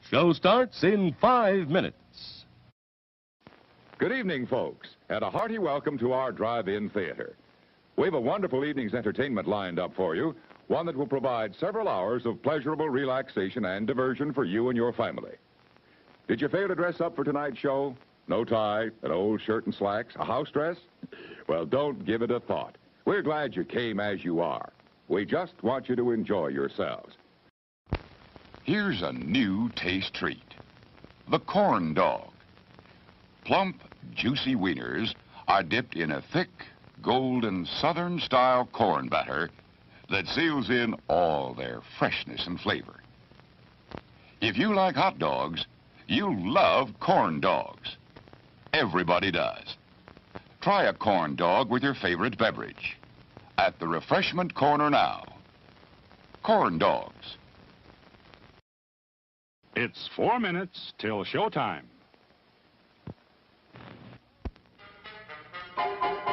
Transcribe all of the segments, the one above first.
Show starts in 5 minutes. Good evening, folks, and a hearty welcome to our drive-in theater. We have a wonderful evening's entertainment lined up for you, one that will provide several hours of pleasurable relaxation and diversion for you and your family. Did you fail to dress up for tonight's show? No tie, an old shirt and slacks, a house dress? Well, don't give it a thought. We're glad you came as you are. We just want you to enjoy yourselves. Here's a new taste treat. The corn dog. Plump, juicy wieners are dipped in a thick, golden, southern-style corn batter that seals in all their freshness and flavor. If you like hot dogs, you'll love corn dogs. Everybody does. Try a corn dog with your favorite beverage. At the refreshment corner now. Corn dogs. It's 4 minutes till showtime.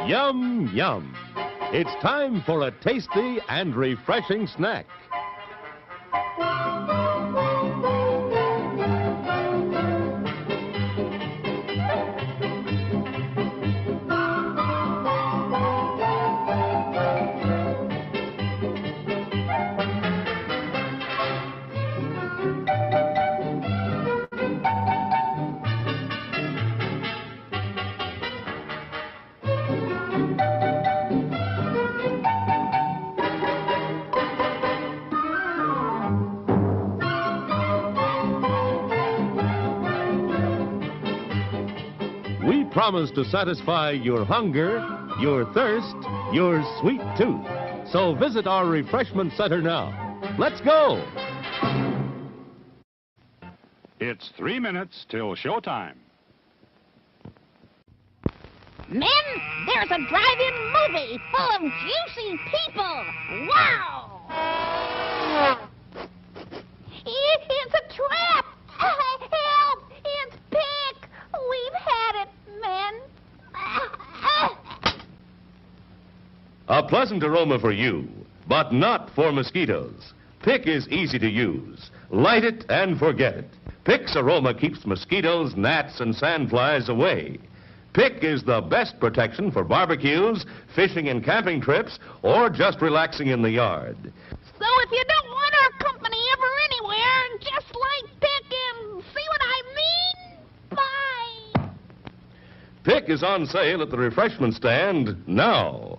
Yum, yum. It's time for a tasty and refreshing snack. We promise to satisfy your hunger, your thirst, your sweet tooth. So visit our refreshment center now. Let's go! It's 3 minutes till showtime. Men, there's a drive-in movie full of juicy people. Wow! It's a trap! Help! It's Pick! We've had it, men. A pleasant aroma for you, but not for mosquitoes. Pick is easy to use. Light it and forget it. Pick's aroma keeps mosquitoes, gnats, and sandflies away. Pick is the best protection for barbecues, fishing and camping trips, or just relaxing in the yard. So if you don't want our company ever anywhere, just light Pick and see what I mean? Bye! Pick is on sale at the refreshment stand now.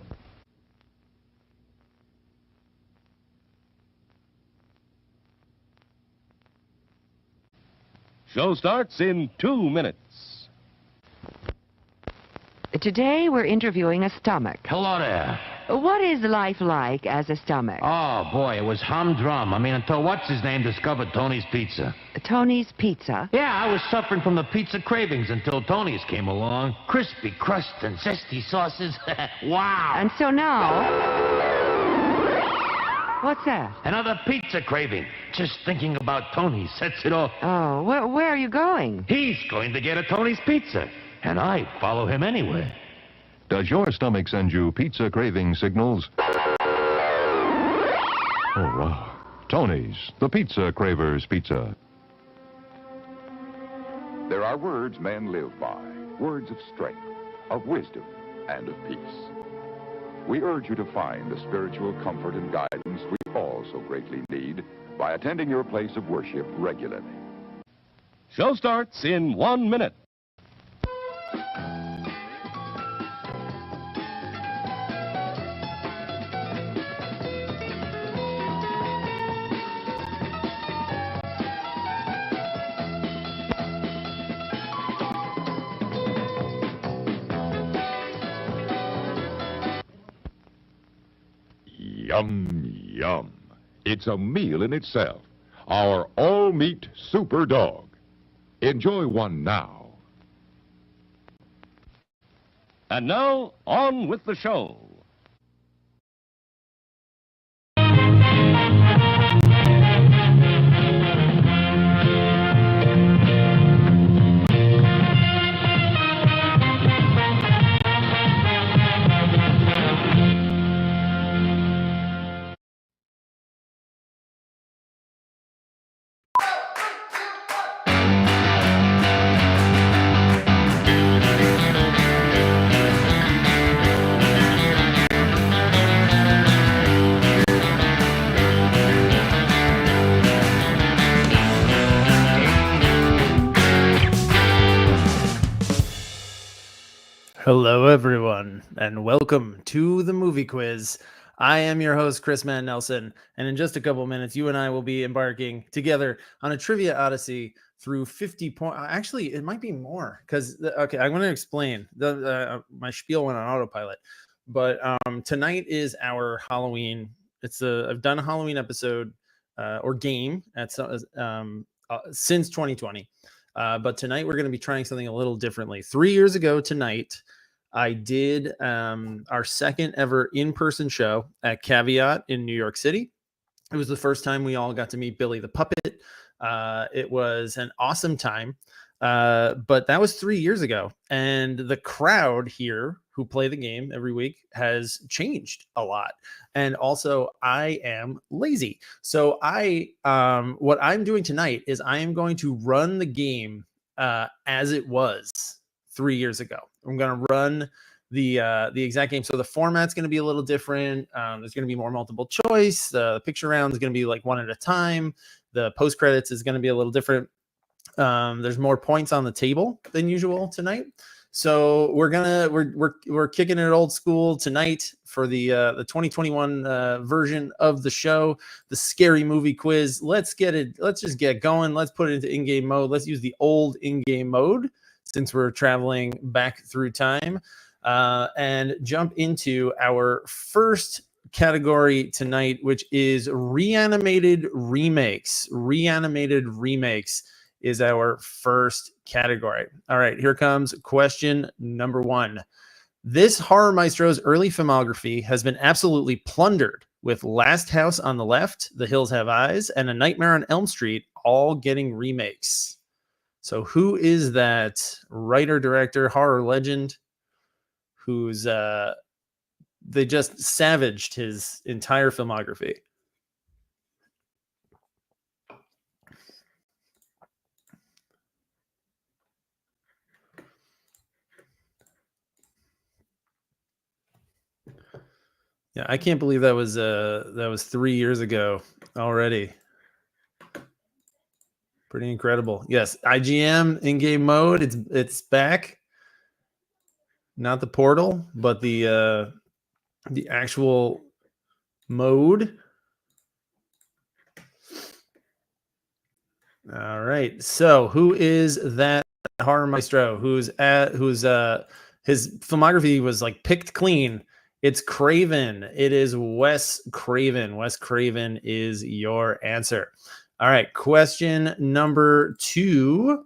Show starts in 2 minutes. Today we're interviewing a stomach. Hello there. What is life like as a stomach? Oh, boy, it was humdrum. I mean, until what's-his-name discovered Tony's Pizza. Tony's Pizza? Yeah, I was suffering from the pizza cravings until Tony's came along. Crispy crust and zesty sauces. Wow. And so now... What's that? Another pizza craving. Just thinking about Tony sets it off. Oh, where are you going? He's going to get a Tony's Pizza, and I follow him anywhere. Does your stomach send you pizza craving signals? Oh, wow. Tony's, the Pizza Cravers Pizza. There are words men live by, words of strength, of wisdom, and of peace. We urge you to find the spiritual comfort and guidance we all so greatly need by attending your place of worship regularly. Show starts in 1 minute. Yum, yum. It's a meal in itself. Our all-meat super dog. Enjoy one now. And now, on with the show. Hello, everyone, and welcome to the movie quiz. I am your host, Chris Mann Nelson, and in just a couple of minutes, you and I will be embarking together on a trivia odyssey through 50 points. Actually, it might be more because, okay, I'm going to explain. My spiel went on autopilot, but tonight is our Halloween. I've done a Halloween episode or game since 2020. But tonight we're going to be trying something a little differently. 3 years ago tonight, I did our second ever in-person show at Caveat in New York City. It was the first time we all got to meet Billy the Puppet. It was an awesome time, but that was 3 years ago. And the crowd here who play the game every week has changed a lot. And also I am lazy. So what I'm doing tonight is I am going to run the game as it was 3 years ago. I'm going to run the exact game. So the format's going to be a little different. There's going to be more multiple choice. The picture round is going to be like one at a time. The post credits is going to be a little different. There's more points on the table than usual tonight. So we're kicking it old school tonight for the 2021 version of the show, the scary movie quiz. Let's just get going. Let's put it into in-game mode. Let's use the old in-game mode since we're traveling back through time, and jump into our first category tonight, which is reanimated remakes. Reanimated remakes is our first category. All right, here comes question number 1. This Horror Maestro's early filmography has been absolutely plundered, with Last House on the Left, The Hills Have Eyes, and A Nightmare on Elm Street all getting remakes. So who is that writer, director, horror legend who's they just savaged his entire filmography? Yeah, I can't believe that was 3 years ago already. Pretty incredible. Yes, IGM in-game mode. It's back. Not the portal, but the actual mode. All right. So who is that Horror Maestro whose his filmography was like picked clean? It's Craven. It is Wes Craven. Wes Craven is your answer. All right, question number 2.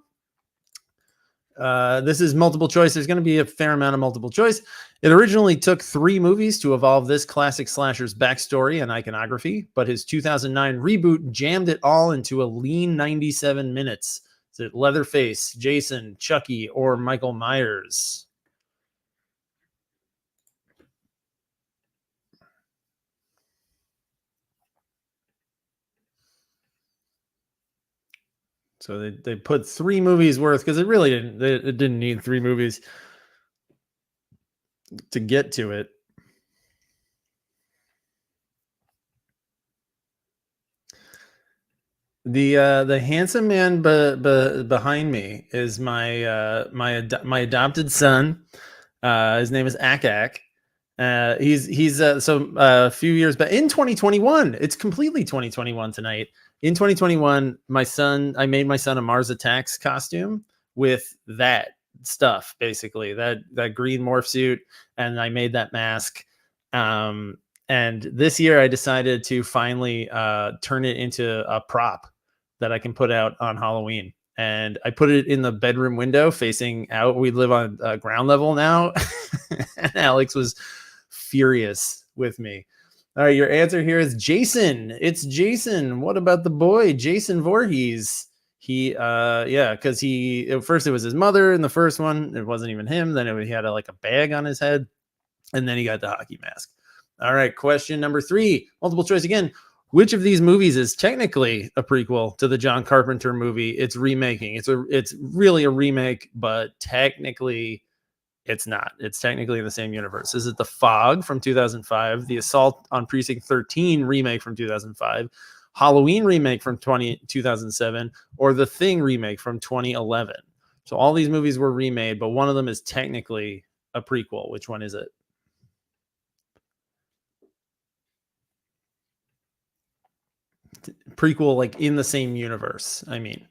This is multiple choice. There's going to be a fair amount of multiple choice. It originally took 3 movies to evolve this classic slasher's backstory and iconography, but his 2009 reboot jammed it all into a lean 97 minutes. Is it Leatherface, Jason, Chucky, or Michael Myers? So they put 3 movies worth, because it really didn't need 3 movies to get to it. The handsome man behind me is my adopted son. His name is Akak. He's a few years back in 2021. It's completely 2021 tonight. In 2021, I made my son a Mars Attacks costume with that stuff, basically that green morph suit, and I made that mask. And this year, I decided to finally turn it into a prop that I can put out on Halloween. And I put it in the bedroom window facing out. We live on ground level now. And Alex was furious with me. All right, your answer here is Jason. It's Jason. What about the boy, Jason Voorhees? Because at first it was his mother in the first one. It wasn't even him. Then he had a bag on his head, and then he got the hockey mask. All right, question number 3, multiple choice again. Which of these movies is technically a prequel to the John Carpenter movie it's remaking? It's really a remake, but technically it's not. It's technically in the same universe. Is it The Fog from 2005, the Assault on Precinct 13 remake from 2005, Halloween remake from 2007, or The Thing remake from 2011? So all these movies were remade, but one of them is technically a prequel? Which one is it? Prequel, like in the same universe. I mean,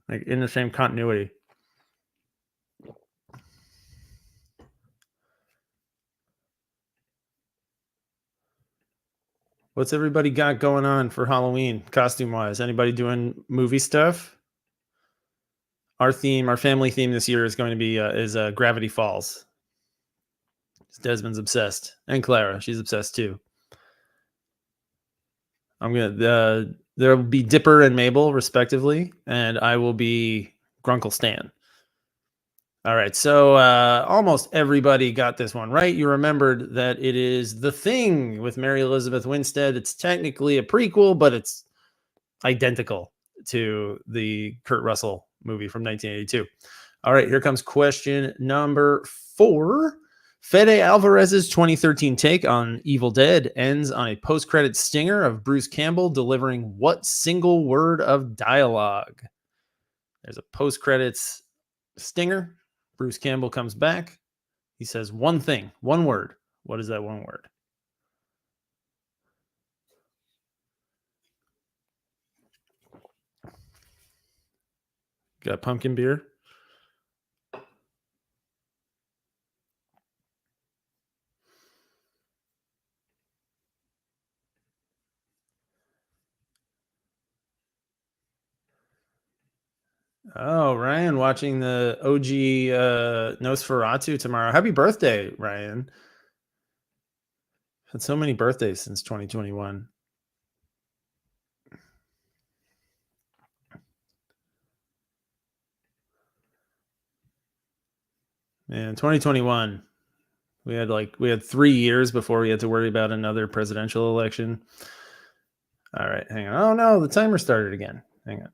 like in the same continuity. What's everybody got going on for Halloween, costume-wise? Anybody doing movie stuff? Our family theme this year is going to be Gravity Falls. Desmond's obsessed, and Clara, she's obsessed too. There will be Dipper and Mabel, respectively, and I will be Grunkle Stan. All right, so almost everybody got this one right. You remembered that it is The Thing with Mary Elizabeth Winstead. It's technically a prequel, but it's identical to the Kurt Russell movie from 1982. All right, here comes question number 4. Fede Alvarez's 2013 take on Evil Dead ends on a post-credit stinger of Bruce Campbell delivering what single word of dialogue? There's a post-credits stinger. Bruce Campbell comes back. He says one thing, one word. What is that one word? Got pumpkin beer? Oh, Ryan watching the OG Nosferatu tomorrow. Happy birthday, Ryan. Had so many birthdays since 2021. Man, 2021. We had 3 years before we had to worry about another presidential election. All right, hang on. Oh no, the timer started again. Hang on.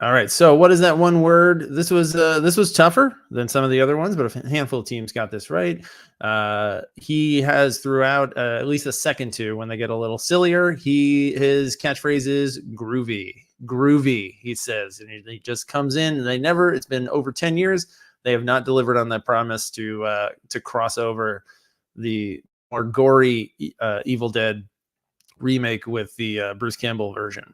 All right, so what is that one word? This was tougher than some of the other ones, but a handful of teams got this right. He has throughout at least the second two, when they get a little sillier, his catchphrase is groovy, he says, and he just comes in, and it's been over 10 years. They have not delivered on that promise to cross over the more gory Evil Dead remake with the Bruce Campbell version.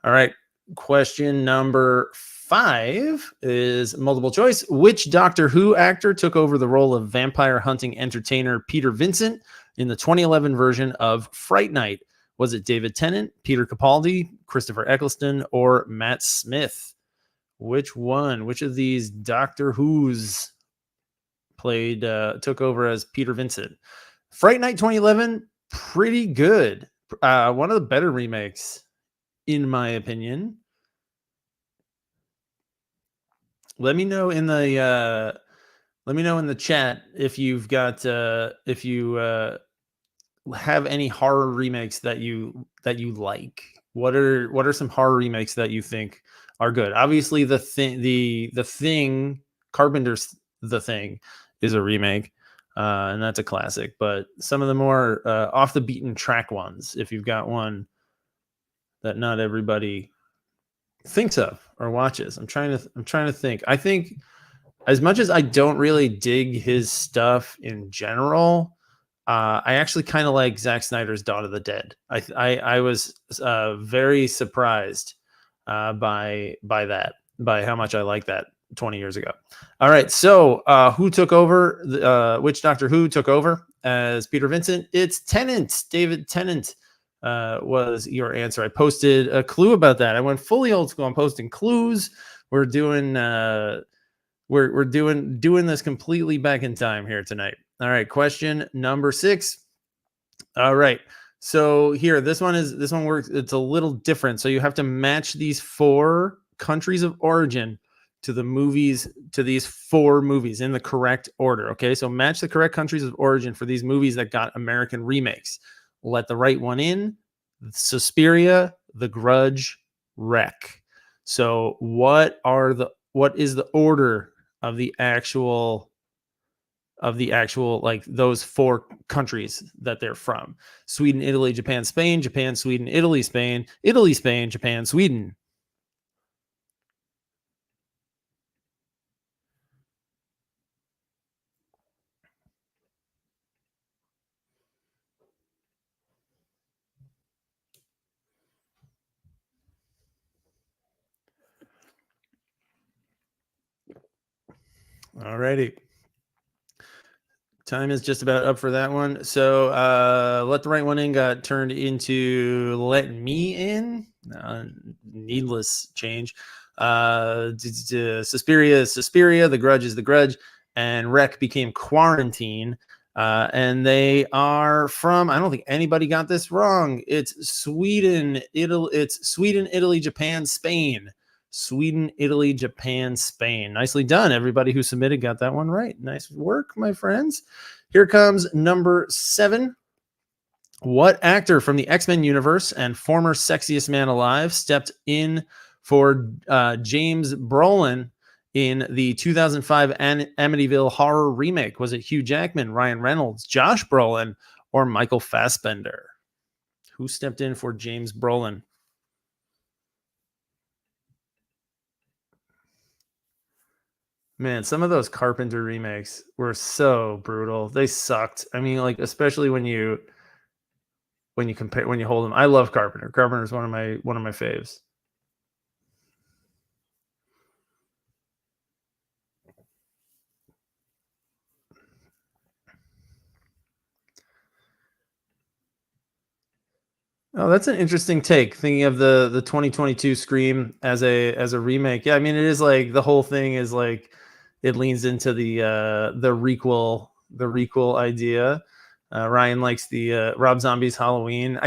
All right. Question number 5 is multiple choice. Which Doctor Who actor took over the role of vampire hunting entertainer Peter Vincent in the 2011 version of Fright Night? Was it David Tennant, Peter Capaldi, Christopher Eccleston, or Matt Smith? Which one? Which of these Doctor Who's took over as Peter Vincent? Fright Night 2011, pretty good. One of the better remakes, in my opinion. Let me know in the chat if you've got if you have any horror remakes that you like. What are some horror remakes that you think are good? Obviously, the Thing, Carpenter's The Thing is a remake, and that's a classic. But some of the more off the beaten track ones, if you've got one that not everybody thinks of or watches. I'm trying to think. I think, as much as I don't really dig his stuff in general, I actually kind of like Zack Snyder's Dawn of the Dead. I was very surprised by how much I like that 20 years ago. All right, so who took over? Which Doctor Who took over as Peter Vincent? It's Tennant. David Tennant was your answer. I posted a clue about that. I went fully old school. I'm posting clues. We're doing we're doing this completely back in time here tonight. All right, question number 6. All right. So here, this one works. It's a little different. So you have to match these 4 countries of origin to these 4 movies in the correct order. Okay. So match the correct countries of origin for these movies that got American remakes. Let the right one in: Suspiria, The Grudge, Wreck. So what is the order of the actual like those 4 countries that they're from? Sweden, Italy, Japan, Spain, Japan, Sweden, Italy, Spain, Italy, Spain, Japan, Sweden. All righty. Time is just about up for that one. So Let the Right One In got turned into Let Me In. Needless change. Suspiria is Suspiria. The Grudge is The Grudge. And Wreck became Quarantine. And they are from, I don't think anybody got this wrong. It's Sweden, Italy, Japan, Spain. Sweden, Italy, Japan, Spain. Nicely done. Everybody who submitted got that one right. Nice work, my friends. Here comes number 7. What actor from the X-Men universe and former sexiest man alive stepped in for James Brolin in the 2005 Amityville horror remake? Was it Hugh Jackman, Ryan Reynolds, Josh Brolin, or Michael Fassbender? Who stepped in for James Brolin? Man, some of those Carpenter remakes were so brutal. They sucked. I mean, like, especially when you hold them. I love Carpenter. Carpenter is one of my faves. Oh, that's an interesting take. Thinking of the 2022 Scream as a remake. Yeah, I mean, it is like the whole thing is like it leans into the requel idea. Ryan likes the Rob Zombie's Halloween.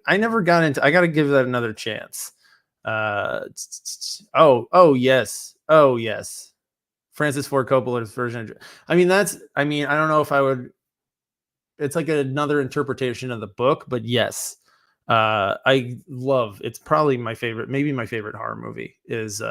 I never got into. I got to give that another chance. Oh yes. Francis Ford Coppola's version. I mean, I don't know if I would. It's like another interpretation of the book, but yes. It's probably my favorite, maybe my favorite horror movie is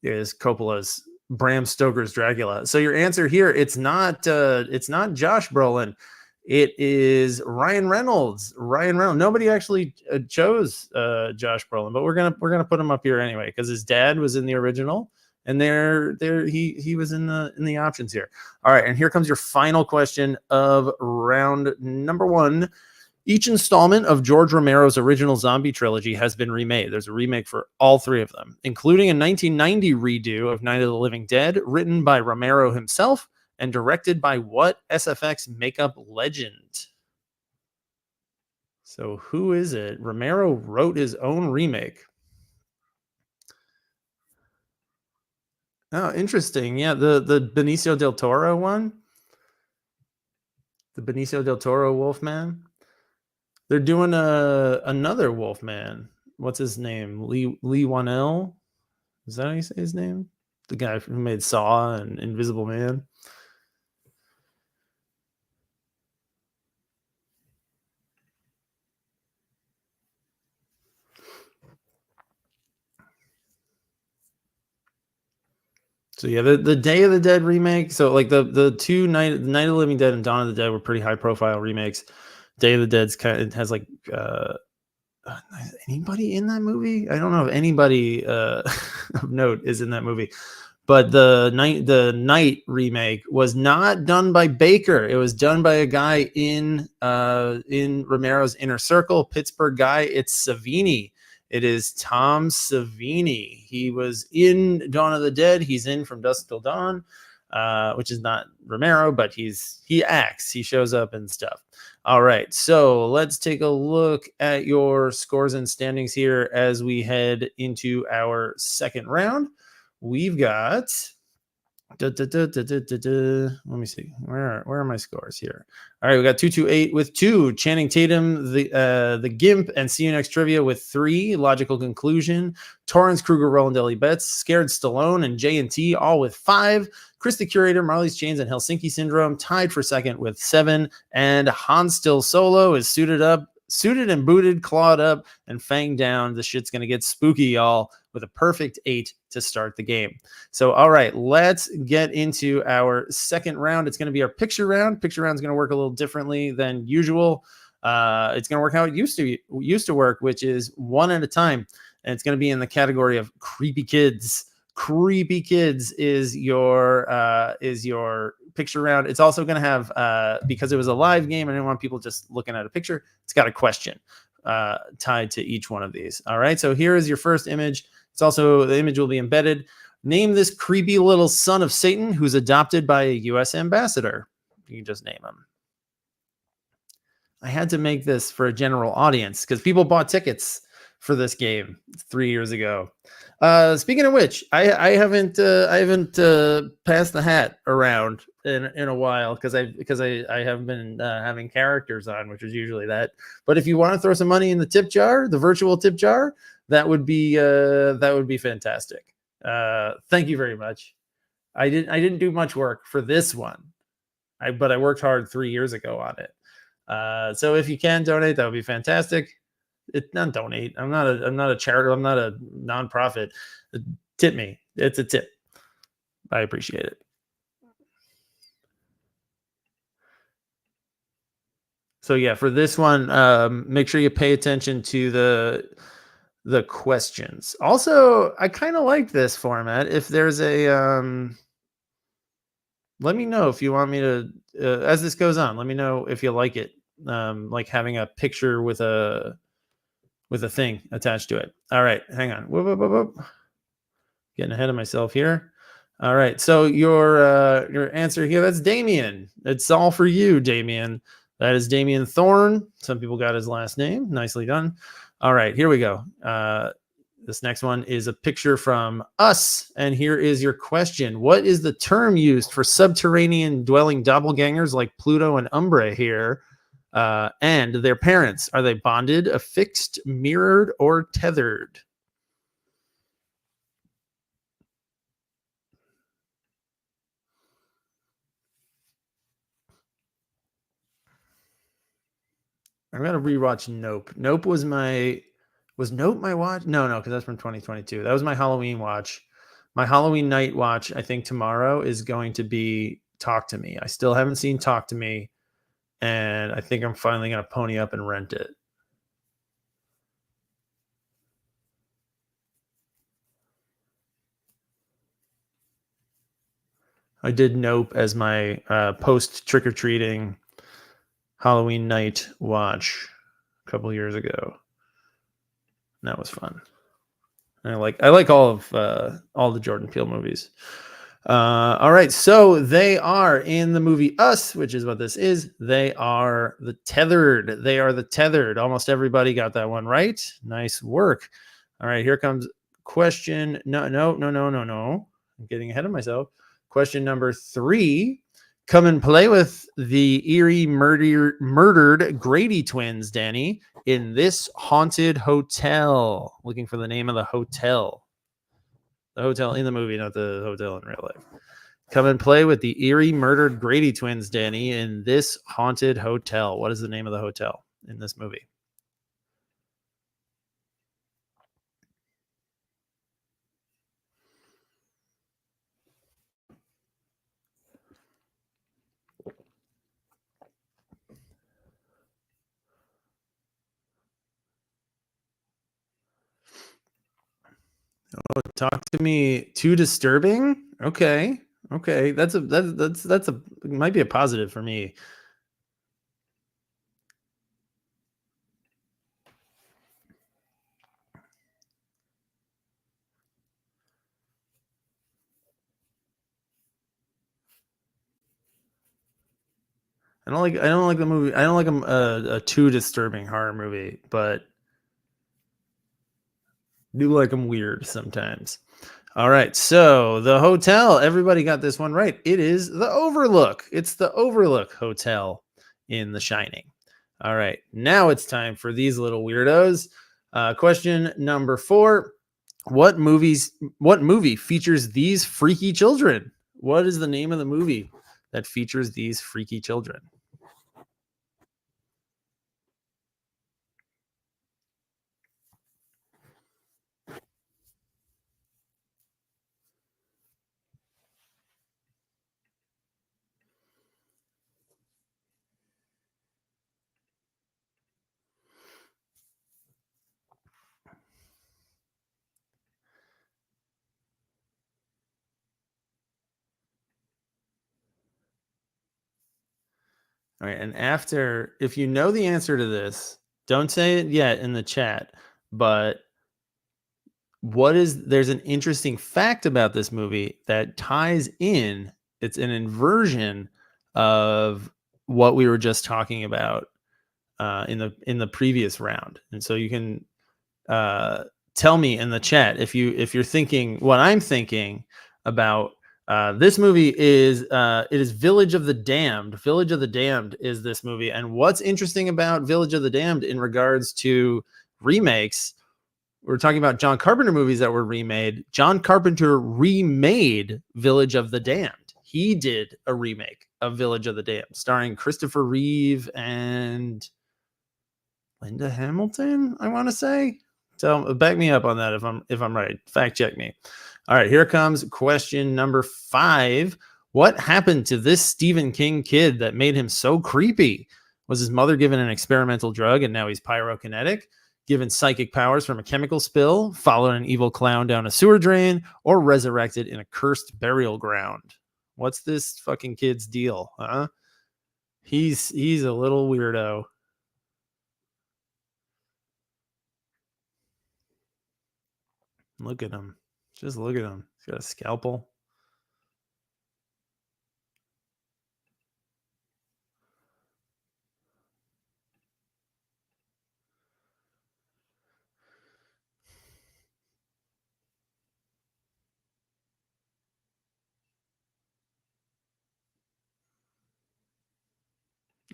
Coppola's Bram Stoker's Dracula. So your answer here, it's not Josh Brolin. It is Ryan Reynolds. Nobody actually chose Josh Brolin, but we're gonna put him up here anyway because his dad was in the original, and he was in the options here. All right, and here comes your final question of round number 1. Each installment of George Romero's original zombie trilogy has been remade. There's a remake for all 3 of them, including a 1990 redo of Night of the Living Dead, written by Romero himself and directed by what SFX makeup legend? So who is it? Romero wrote his own remake. Oh, interesting. Yeah, the Benicio del Toro one. The Benicio del Toro Wolfman. They're doing another Wolfman. What's his name? Lee Wanell? Is that how you say his name? The guy who made Saw and Invisible Man. So yeah, the Day of the Dead remake. So like the two Night of the Living Dead and Dawn of the Dead were pretty high profile remakes. Day of the Dead's has like anybody in that movie? I don't know if anybody of note is in that movie. But the Night remake was not done by Baker. It was done by a guy in Romero's inner circle, Pittsburgh guy. It's Savini. It is Tom Savini. He was in Dawn of the Dead. He's in From Dusk Till Dawn, which is not Romero, but he acts. He shows up and stuff. All right, so let's take a look at your scores and standings here as we head into our second round. We've got, let me see, where are my scores here? All right, we got 228 with 2, Channing Tatum, the Gimp, and See You Next Trivia with 3, Logical Conclusion, Torrance Kruger, Roland Ellie Betts, Scared Stallone, and J&T all with 5, Chris the Curator, Marley's Chains, and Helsinki Syndrome tied for second with 7, and Han Still Solo is suited and booted, clawed up, and fanged down. The shit's going to get spooky, y'all, with a perfect 8 to start the game. So, all right, let's get into our second round. It's going to be our picture round. Picture round is going to work a little differently than usual. It's going to work how it used to work, which is one at a time. And it's going to be in the category of creepy kids. Creepy Kids is your picture round. It's also going to have, because it was a live game, I didn't want people just looking at a picture. It's got a question tied to each one of these. All right, so here is your first image. It's also, the image will be embedded. Name this creepy little son of Satan who's adopted by a U.S. ambassador. You can just name him. I had to make this for a general audience because people bought tickets for this game 3 years ago. Speaking of which, I haven't passed the hat around in a while because I haven't been having characters on, which is usually that. But if you want to throw some money in the tip jar, the virtual tip jar, that would be fantastic. Thank you very much. I didn't do much work for this one, but I worked hard 3 years ago on it. So if you can donate, that would be fantastic. Not donate. I'm not a charity. I'm not a nonprofit. Tip me. It's a tip. I appreciate it. So yeah, for this one, make sure you pay attention to the questions. Also, I kind of like this format. If there's a let me know if you want me to as this goes on. Let me know if you like it. Like having a picture with a thing attached to it. All right, hang on. Whoop, whoop, whoop, whoop. Getting ahead of myself here. All right, so your answer here, that's Damien. It's all for you, Damien. That is Damien Thorne. Some people got his last name. Nicely done. All right, here we go. This next one is a picture from Us, and here is your question. What is the term used for subterranean dwelling doppelgangers like Pluto and Umbra here? And their parents, are they bonded, affixed, mirrored, or tethered? I'm gonna rewatch Nope. Nope was Nope my watch? No, because that's from 2022. That was my Halloween watch. My Halloween night watch, I think tomorrow is going to be Talk to Me. I still haven't seen Talk to Me. And I think I'm finally going to pony up and rent it. I did Nope as my post trick-or-treating Halloween night watch a couple years ago. And that was fun. I like all the Jordan Peele movies. All right, so they are in the movie Us, which is what this is. They are the tethered. They are the tethered. Almost everybody got that one right. Nice work. All right, here comes question. No. I'm getting ahead of myself. Question number 3. Come and play with the eerie murdered Grady twins, Danny, in this haunted hotel. Looking for the name of the hotel. The hotel in the movie, not the hotel in real life. Come and play with the eerie murdered Grady twins, Danny, in this haunted hotel. What is the name of the hotel in this movie? Oh, Talk to Me. Too disturbing? Okay. That's might be a positive for me. I don't like the movie. I don't like a too disturbing horror movie, but do like them weird sometimes. All right, so the hotel, everybody got this one right. It is the Overlook. It's the Overlook Hotel in The Shining. All right, now it's time for these little weirdos. Question number 4. What movie features these freaky children? What is the name of the movie that features these freaky children? All right, and if you know the answer to this, don't say it yet in the chat, but there's an interesting fact about this movie that ties in. It's an inversion of what we were just talking about in the previous round. And so you can tell me in the chat if you're thinking what I'm thinking about. This movie is it is Village of the Damned. Village of the Damned is this movie. And what's interesting about Village of the Damned in regards to remakes, we're talking about John Carpenter movies that were remade. John Carpenter remade Village of the Damned. He did a remake of Village of the Damned starring Christopher Reeve and Linda Hamilton, I want to say. So back me up on that if I'm right. Fact check me. All right, here comes question number 5. What happened to this Stephen King kid that made him so creepy? Was his mother given an experimental drug and now he's pyrokinetic? Given psychic powers from a chemical spill? Followed an evil clown down a sewer drain? Or resurrected in a cursed burial ground? What's this fucking kid's deal, huh? He's a little weirdo. Look at him. Just look at him. He's got a scalpel.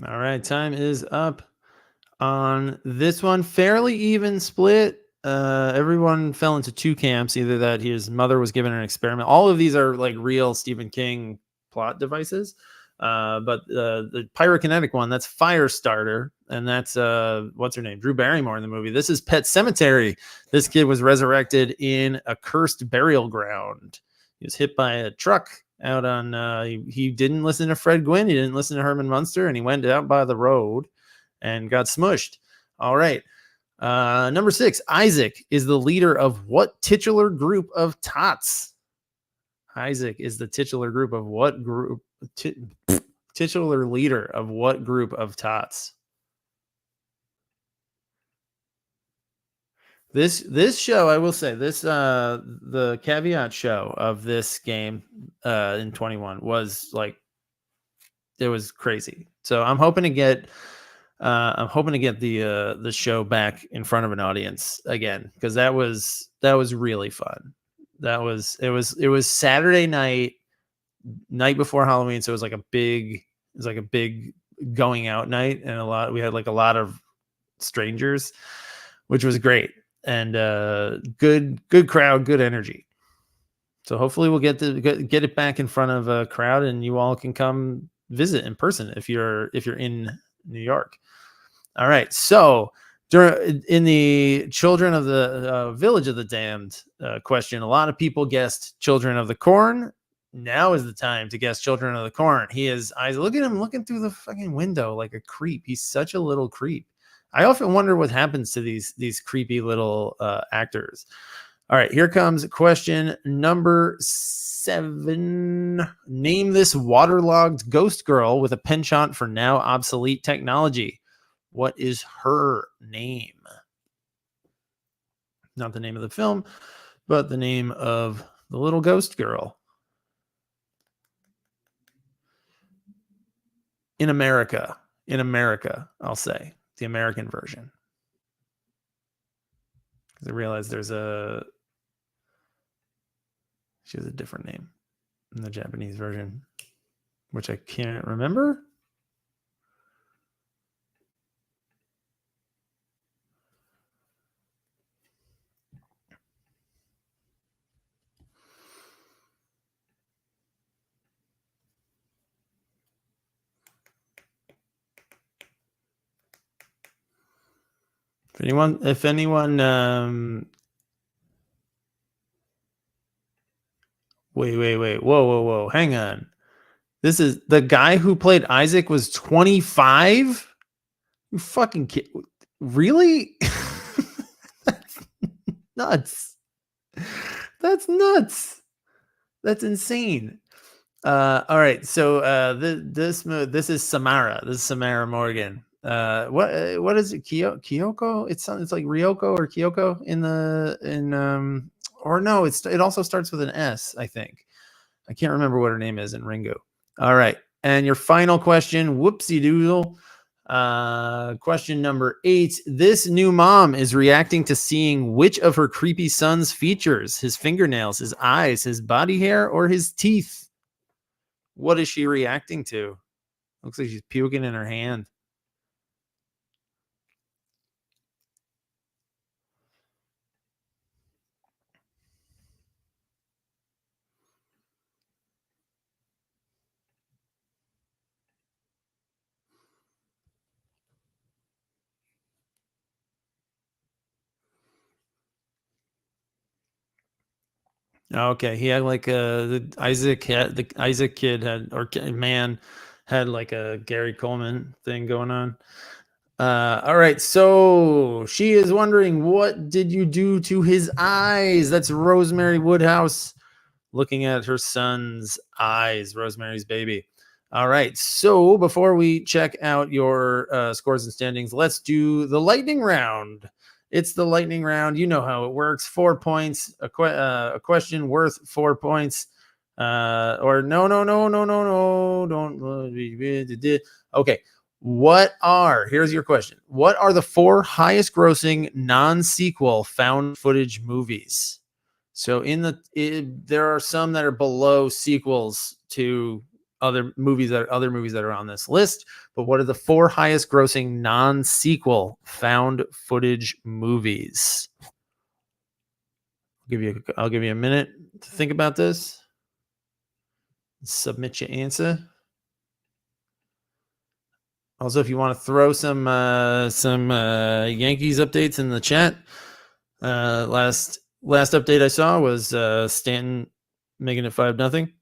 All right, time is up on this one. Fairly even split. Everyone fell into 2 camps, either that his mother was given an experiment. All of these are like real Stephen King plot devices. But the pyrokinetic one, that's Firestarter, and that's what's her name? Drew Barrymore in the movie. This is Pet Sematary. This kid was resurrected in a cursed burial ground. He was hit by a truck out on he didn't listen to Fred Gwynn, he didn't listen to Herman Munster, and he went out by the road and got smushed. All right. Number 6, Isaac is the leader of what titular group of tots? Isaac is the titular group of what group? Titular leader of what group of tots? This show, I will say, this the caveat show of this game in 21 was like, it was crazy. So I'm hoping to get the show back in front of an audience again, because that was really fun. It was Saturday night before Halloween, so it was like a big going out night, and we had like a lot of strangers, which was great, and good crowd, good energy. So hopefully we'll get it back in front of a crowd, and you all can come visit in person if you're in New York. All right, so in the Children of the Village of the Damned question, a lot of people guessed Children of the Corn. Now is the time to guess Children of the Corn. He is eyes. Look at him looking through the fucking window like a creep. He's such a little creep. I often wonder what happens to these creepy little actors. All right, here comes question number 7. Name this waterlogged ghost girl with a penchant for now obsolete technology. What is her name? Not the name of the film, but the name of the little ghost girl. In America, I'll say the American version. Because I realize she has a different name in the Japanese version, which I can't remember. If anyone, wait, whoa, hang on. This is the guy who played Isaac was 25. You fucking kid, really? That's nuts. That's nuts. That's insane. All right, so this is Samara. This is Samara Morgan. What is it? Kyoko? It's like Ryoko or Kyoko in or no, it also starts with an S, I think. I can't remember what her name is in Ringu. All right. And your final question, whoopsie doodle. Question number 8. This new mom is reacting to seeing which of her creepy son's features: his fingernails, his eyes, his body hair, or his teeth. What is she reacting to? Looks like she's puking in her hand. Okay, he had like the Isaac kid had, or man had like a Gary Coleman thing going on. All right, so she is wondering, what did you do to his eyes? That's Rosemary Woodhouse looking at her son's eyes, Rosemary's Baby. All right, so before we check out your scores and standings, let's do the lightning round. It's the lightning round. You know how it works. 4 points, a question worth 4 points. Or no, don't. Okay. Here's your question. What are the 4 highest grossing non-sequel found footage movies? So there are some that are below sequels to other movies that are on this list, but what are the 4 highest grossing non-sequel found footage movies? I'll give you a minute to think about this. Submit your answer. Also, if you want to throw some Yankees updates in the chat, last update I saw was Stanton making it 5-0.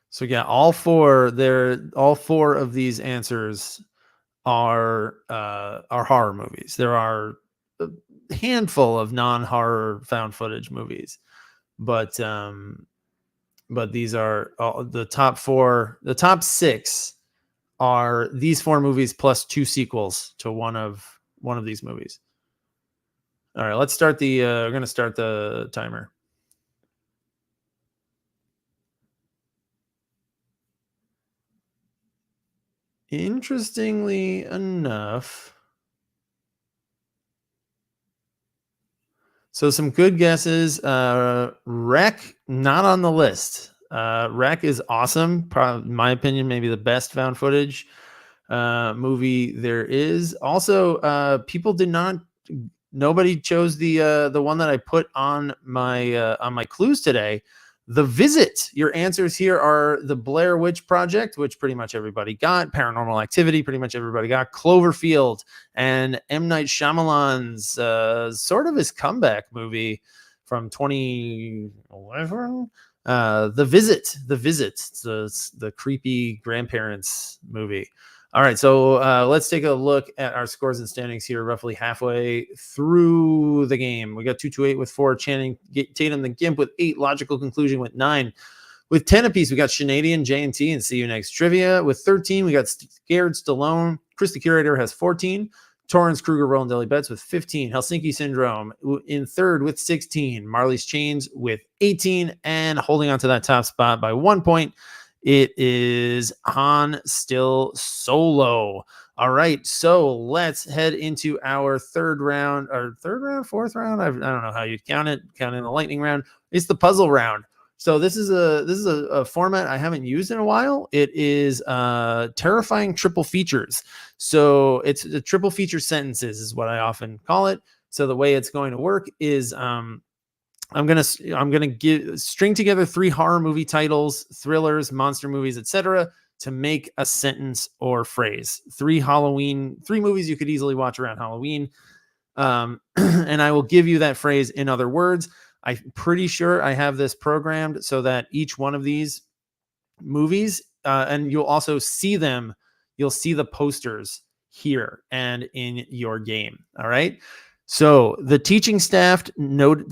So yeah, all four of these answers are horror movies. There are a handful of non-horror found footage movies, but these are the top 4. The top 6 are these 4 movies plus 2 sequels to one of these movies. All right, let's start we're going to start the timer. Interestingly enough, so some good guesses. Wreck, not on the list. Wreck is awesome. Probably, in my opinion, maybe the best found footage movie there is. Also, nobody chose the one that I put on my clues today. The Visit. Your answers here are the Blair Witch Project, which pretty much everybody got. Paranormal Activity, pretty much everybody got. Cloverfield, and M. Night Shyamalan's sort of his comeback movie from 2011. The Visit. It's the creepy grandparents movie. All right, so let's take a look at our scores and standings here, roughly halfway through the game. We got 228 with 4, Channing Tatum the Gimp with 8, Logical Conclusion with 9. With 10 apiece, we got Shenadian, J&T, and See You Next Trivia. With 13, we got Scared Stallone. Chris the Curator has 14. Torrance Kruger, Rolling Deli Bets with 15. Helsinki Syndrome in third with 16. Marley's Chains with 18. And holding on to that top spot by 1 point, it is Han Still Solo. All right, so let's head into our fourth round. I don't know how you count it. Count in the lightning round. It's the puzzle round. So this is a format I haven't used in a while. It is terrifying triple features. So it's the triple feature sentences is what I often call it. So the way it's going to work is I'm gonna string together 3 horror movie titles, thrillers, monster movies, etc., to make a sentence or phrase. 3 movies you could easily watch around Halloween, and I will give you that phrase in other words. I'm pretty sure I have this programmed so that each one of these movies, and you'll also see them. You'll see the posters here and in your game. All right. So the teaching staff noticed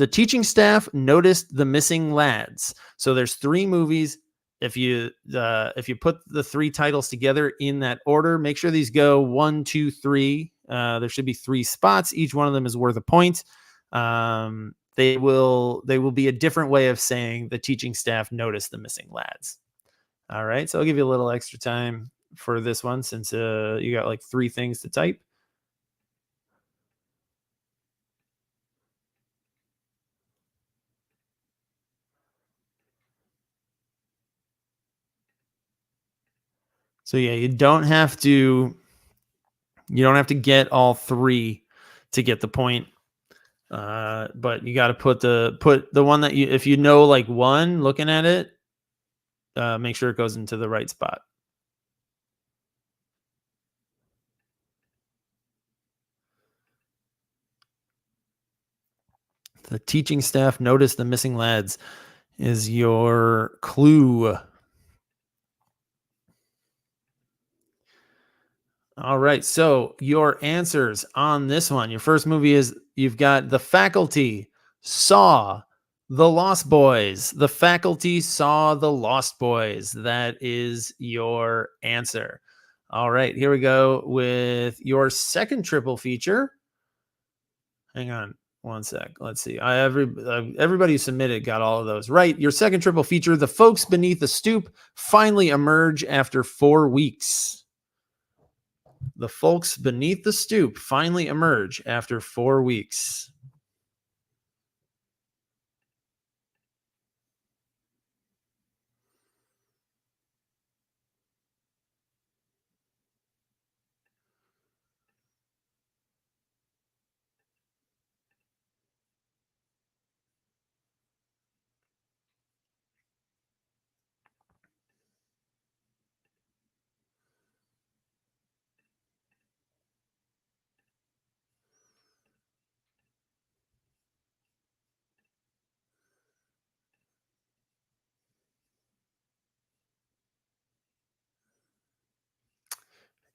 the missing lads. So there's 3 movies. if you put the 3 titles together in that order, make sure these go 1, 2, 3. There should be 3 spots. Each one of them is worth a point. They will be a different way of saying the teaching staff noticed the missing lads. All right, so I'll give you a little extra time for this one since you got like 3 things to type. So yeah, you don't have to get all 3 to get the point. But you got to put the one that if you know like one looking at it, make sure it goes into the right spot. The teaching staff noticed the missing lads is your clue. All right, so your answers on this one. Your first movie is you've got The Faculty, Saw, The Lost Boys. The Faculty, Saw, The Lost Boys. That is your answer. All right, here we go with your second triple feature. Hang on one sec. Let's see. Everybody who submitted got all of those right. Your second triple feature, The Folks Beneath the Stoop, finally emerge after 4 weeks. The Folks Beneath the Stoop finally emerge after 4 weeks.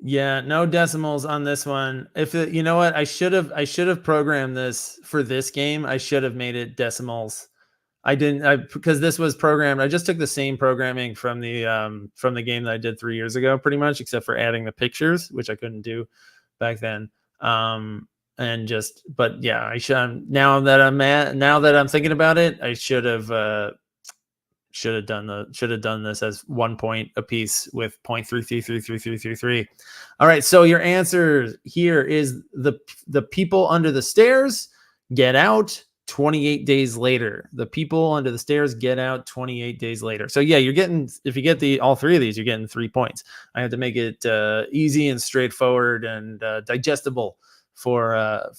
Yeah, no decimals on this one. You know what, I should have programmed this for this game. I should have made it decimals. I didn't, because this was programmed. I just took the same programming from the game that I did 3 years ago, pretty much, except for adding the pictures, which I couldn't do back then. But yeah, I should. Now that I'm thinking about it, I should have done this as 1 point apiece with 0.33333333. All right, so your answer here is the People Under the Stairs, Get Out, 28 days later. The People Under the Stairs, Get Out, 28 days later. So yeah, you're getting, if you get all 3 of these, you're getting 3 points. I had to make it easy and straightforward and digestible for a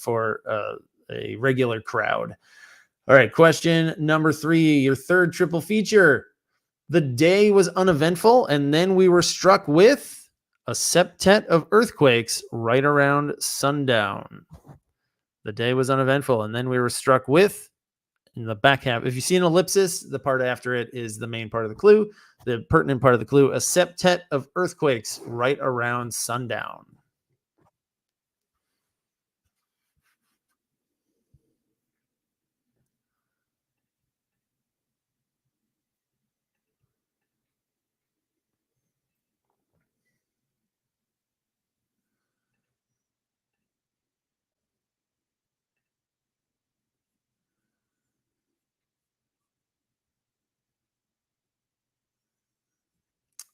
regular crowd. All right, question number 3, your third triple feature. The day was uneventful, and then we were struck with a septet of earthquakes right around sundown. The day was uneventful, and then we were struck with, in the back half, if you see an ellipsis, the part after it is the main part of the clue, the pertinent part of the clue, a septet of earthquakes right around sundown.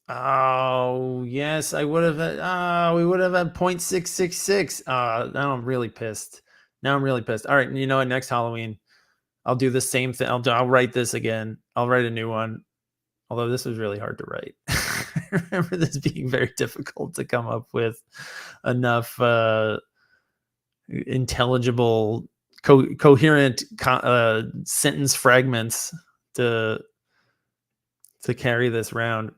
Oh, yes, I would have had, we would have had 0.666. Now I'm really pissed. All right, you know what? Next Halloween, I'll do the same thing. I'll write this again. I'll write a new one. Although this was really hard to write. I remember this being very difficult to come up with enough intelligible, coherent sentence fragments to carry this round.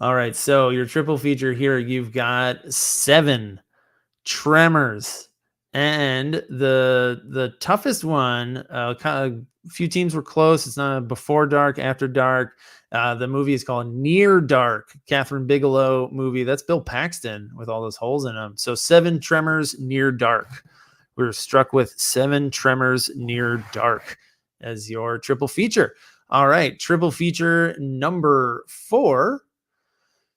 All right, so your triple feature here, you've got 7 Tremors, and the toughest one. Kind of few teams were close. It's not a Before Dark, After Dark. The movie is called Near Dark, Catherine Bigelow movie. That's Bill Paxton with all those holes in him. So 7 Tremors, Near Dark. We were struck with 7 Tremors, Near Dark as your triple feature. All right, triple feature number 4.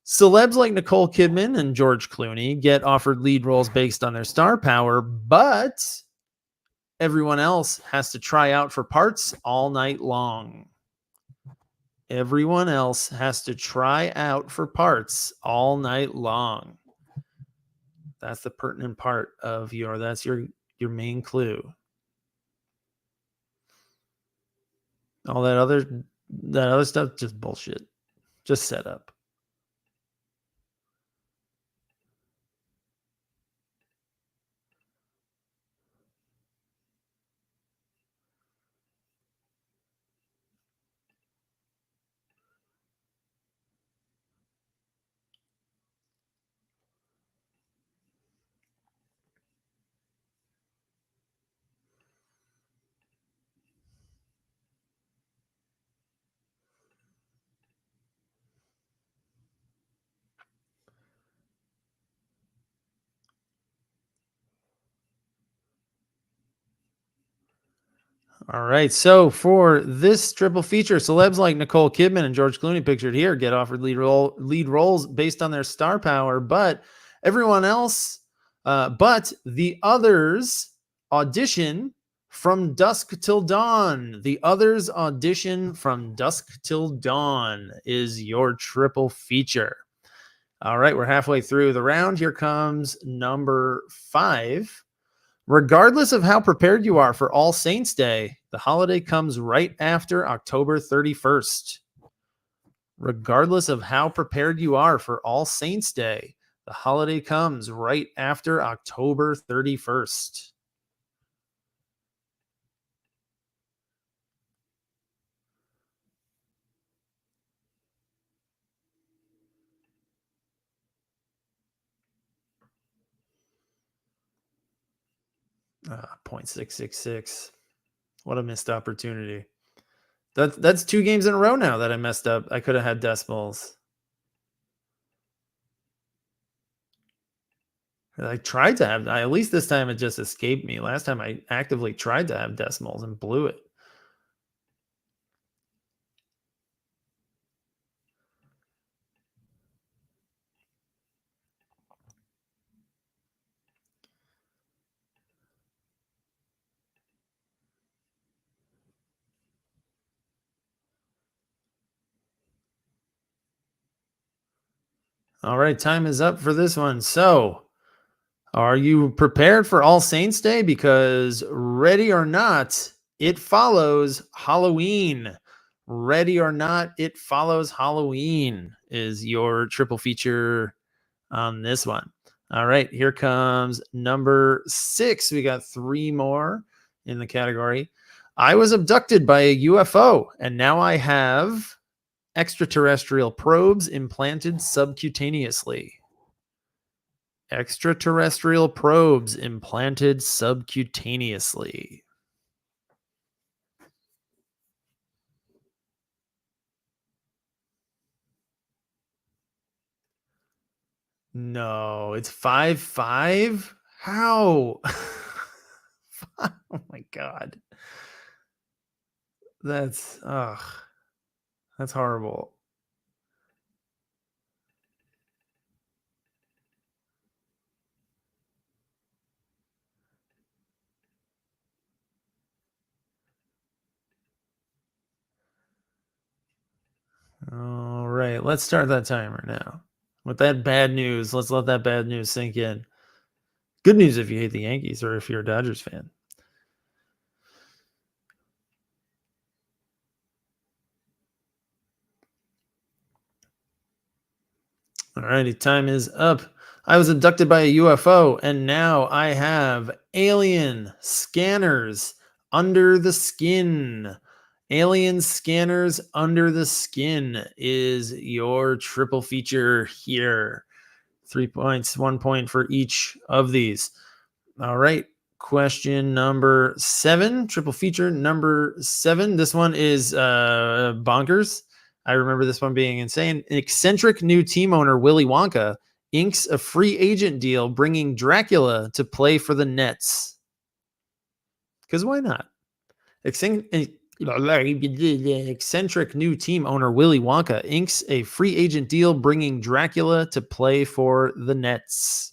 Celebs like Nicole Kidman and George Clooney get offered lead roles based on their star power, but everyone else has to try out for parts all night long. Everyone else has to try out for parts all night long. That's the pertinent part of your main clue. All that other stuff, just bullshit. Just set up. All right. So for this triple feature, celebs like Nicole Kidman and George Clooney, pictured here, get offered lead roles based on their star power, but everyone else, but the others audition from dusk till dawn. The others audition from dusk till dawn is your triple feature. All right. We're halfway through the round. Here comes number 5. Regardless of how prepared you are for All Saints Day, the holiday comes right after October 31st. Regardless of how prepared you are for All Saints Day, the holiday comes right after October 31st. Ah, 0.666. What a missed opportunity. That's 2 games in a row now that I messed up. I could have had decimals. I tried to have, at least this time it just escaped me. Last time I actively tried to have decimals and blew it. All right, time is up for this one. So, are you prepared for All Saints Day? Because ready or not, it follows Halloween. Ready or not, it follows Halloween is your triple feature on this one. All right, here comes number 6. We got 3 more in the category. I was abducted by a UFO, and now I have extraterrestrial probes implanted subcutaneously. Extraterrestrial probes implanted subcutaneously. No, it's 5-5. How? Oh my God. That's horrible. All right, let's start that timer now. With that bad news, let's let that bad news sink in. Good news if you hate the Yankees or if you're a Dodgers fan. All righty, time is up. I was abducted by a UFO, and now I have alien scanners under the skin. Alien scanners under the skin is your triple feature here. 3 points, 1 point for each of these. All right. Question number 7, triple feature number 7. This one is bonkers. I remember this one being insane. An eccentric new team owner, Willy Wonka, inks a free agent deal bringing Dracula to play for the Nets. Because why not? eccentric new team owner Willy Wonka inks a free agent deal bringing Dracula to play for the Nets.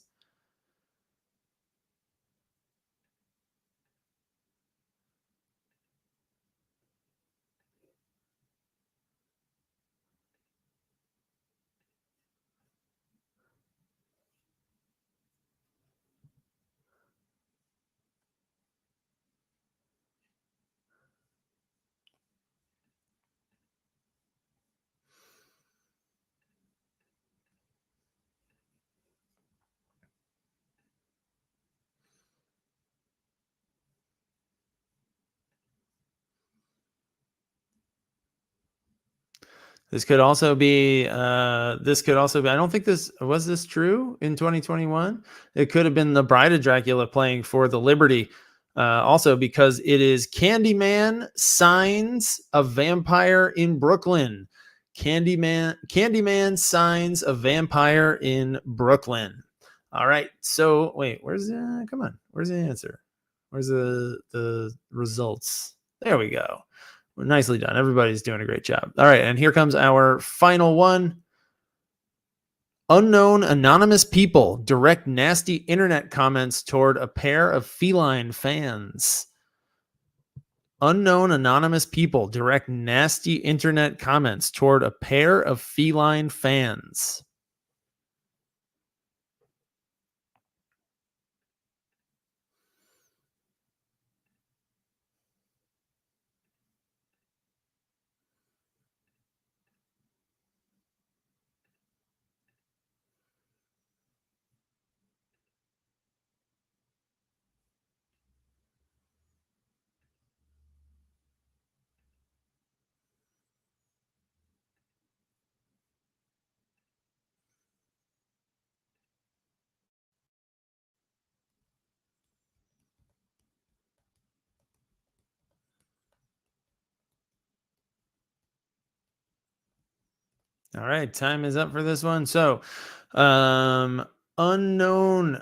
This could also be I don't think this true in 2021. It could have been the Bride of Dracula playing for the Liberty. Also because it is Candyman signs a vampire in Brooklyn. Candyman signs a vampire in Brooklyn. All right. So wait, where's the answer? Where's the results? There we go. Nicely done. Everybody's doing a great job. All right, and here comes our final one. Unknown anonymous people direct nasty internet comments toward a pair of feline fans. Unknown anonymous people direct nasty internet comments toward a pair of feline fans. All right, time is up for this one. So, unknown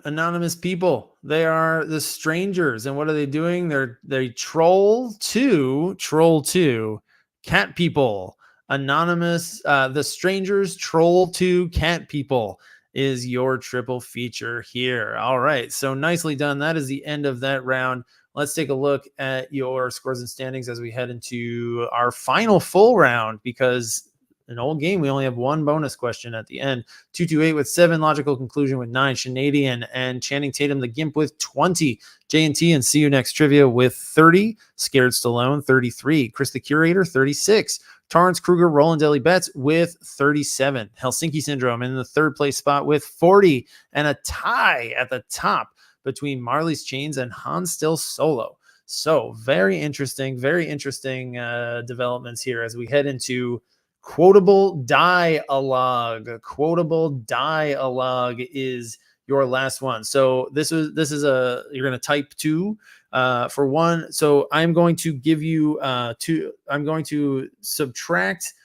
anonymous people. They are the strangers, and what are they doing? They troll to cat people. Anonymous, the strangers troll to cat people is your triple feature here. All right, so nicely done. That is the end of that round. Let's take a look at your scores and standings as we head into our final full round, because an old game, we only have one bonus question at the end. 228 with 7, Logical Conclusion with 9, Shanadian and Channing Tatum the Gimp with 20, J&T and See You Next Trivia with 30, Scared Stallone 33, Chris the Curator 36, Torrance Kruger, Roland Deli Betts with 37, Helsinki Syndrome in the third place spot with 40, and a tie at the top between Marley's Chains and Hans Still Solo. So very interesting developments here as we head into quotable dialogue. Quotable dialogue is your last one. So this is you're going to type 2 for one. So I'm going to give you I'm going to subtract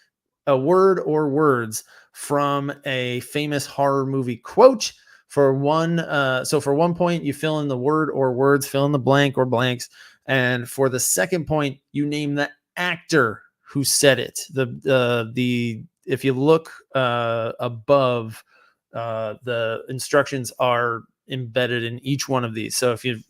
a word or words from a famous horror movie quote. For one, so for 1 point, you fill in the word or words, fill in the blank or blanks. And for the second point, you name the actor who said it. If you look above, the instructions are embedded in each one of these. So if you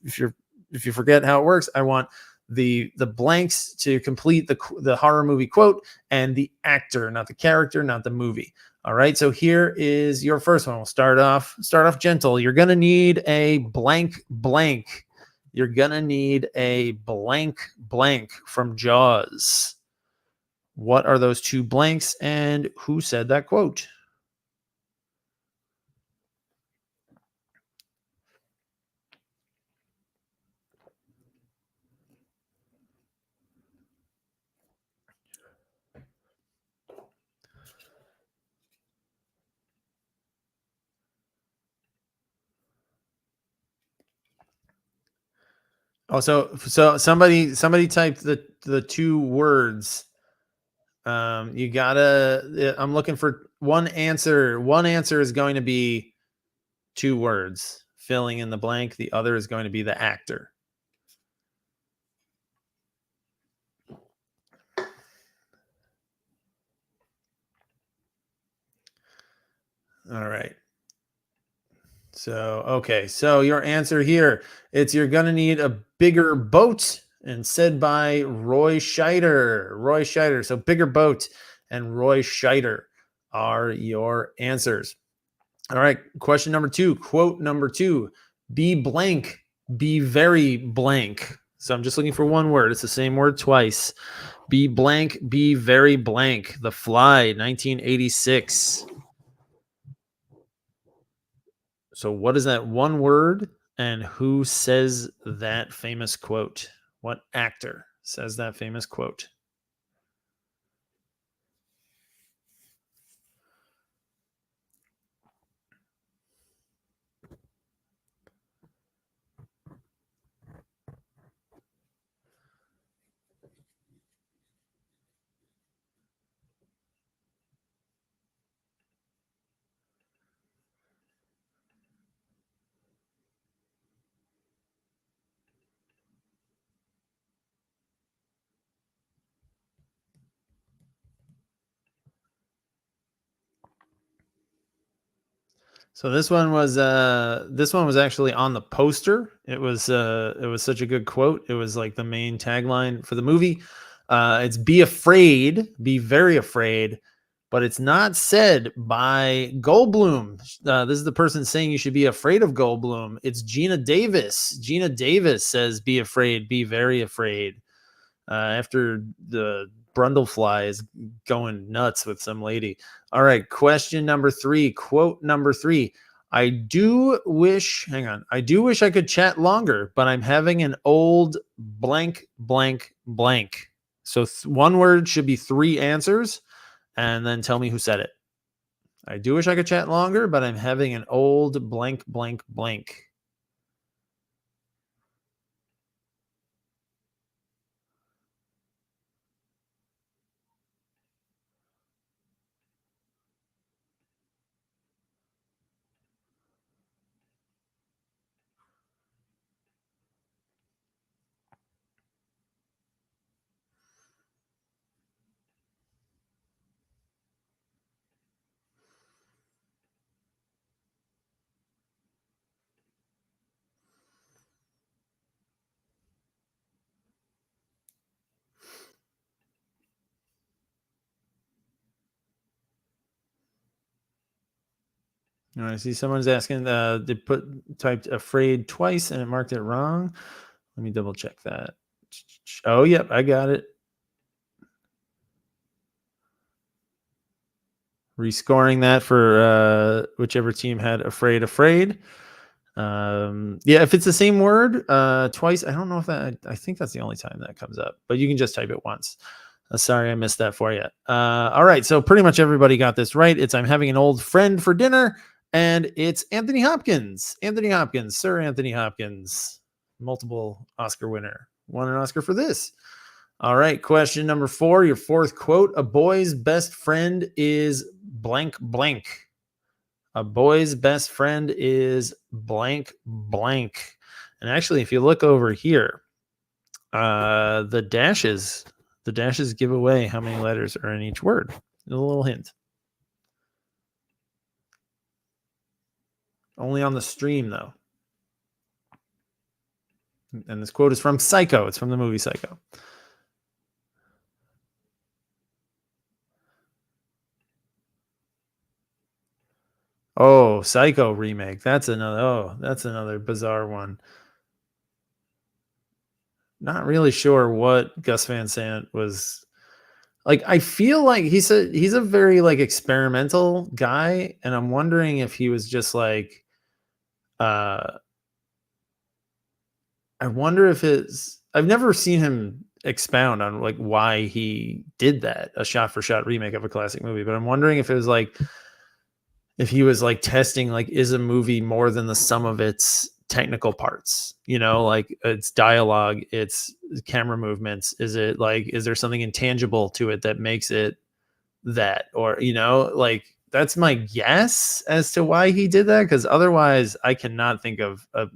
forget how it works, I want the blanks to complete the horror movie quote and the actor, not the character, not the movie. All right. So here is your first one. We'll start off gentle. You're gonna need a blank. You're gonna need a blank from Jaws. What are those 2 blanks, and who said that quote? Oh, so somebody typed the 2 words. You gotta. I'm looking for one answer. One answer is going to be 2 words, filling in the blank. The other is going to be the actor. All right. So, okay. So your answer here, it's you're going to need a bigger boat, and said by Roy Scheider. Roy Scheider. So bigger boat and Roy Scheider are your answers. All right. Question number 2, quote number 2, be blank, be very blank. So I'm just looking for one word. It's the same word twice. Be blank, be very blank. The Fly, 1986. So what is that one word, and who says that famous quote? What actor says that famous quote? So this one was actually on the poster. It was such a good quote. It was like the main tagline for the movie. It's be afraid, be very afraid, but it's not said by Goldblum. This is the person saying you should be afraid of Goldblum. It's Gina Davis. Gina Davis says be afraid, be very afraid. After the Brundlefly is going nuts with some lady. All right, question number 3, quote number 3. I do wish I could chat longer, but I'm having an old blank, blank, blank. So one word should be 3 answers, and then tell me who said it. I do wish I could chat longer, but I'm having an old blank, blank, blank. I see someone's asking, they typed afraid twice and it marked it wrong. Let me double check that. Oh, yep, I got it. Rescoring that for whichever team had afraid. Yeah, if it's the same word twice, I don't know if that, I think that's the only time that comes up, but you can just type it once. Sorry, I missed that for you. All right, so pretty much everybody got this right. It's I'm having an old friend for dinner, and it's Anthony Hopkins. Anthony Hopkins, Sir Anthony Hopkins, multiple Oscar winner, won an Oscar for this. All right, question number 4, your 4th quote. A boy's best friend is blank, blank. A boy's best friend is blank, blank. And actually, if you look over here, the dashes give away how many letters are in each word. A little hint. Only on the stream, though. And this quote is from Psycho. It's from the movie Psycho. Oh, Psycho remake. That's another bizarre one. Not really sure what Gus Van Sant was like. I feel like he's a very like experimental guy, and I'm wondering if he was just like I wonder if I've never seen him expound on like why he did that, a shot for shot remake of a classic movie, but I'm wondering if it was like if he was like testing like is a movie more than the sum of its technical parts, you know, like it's dialogue, it's camera movements, is there something intangible to it that makes it that, or you know, like that's my guess as to why he did that, because otherwise I cannot think of a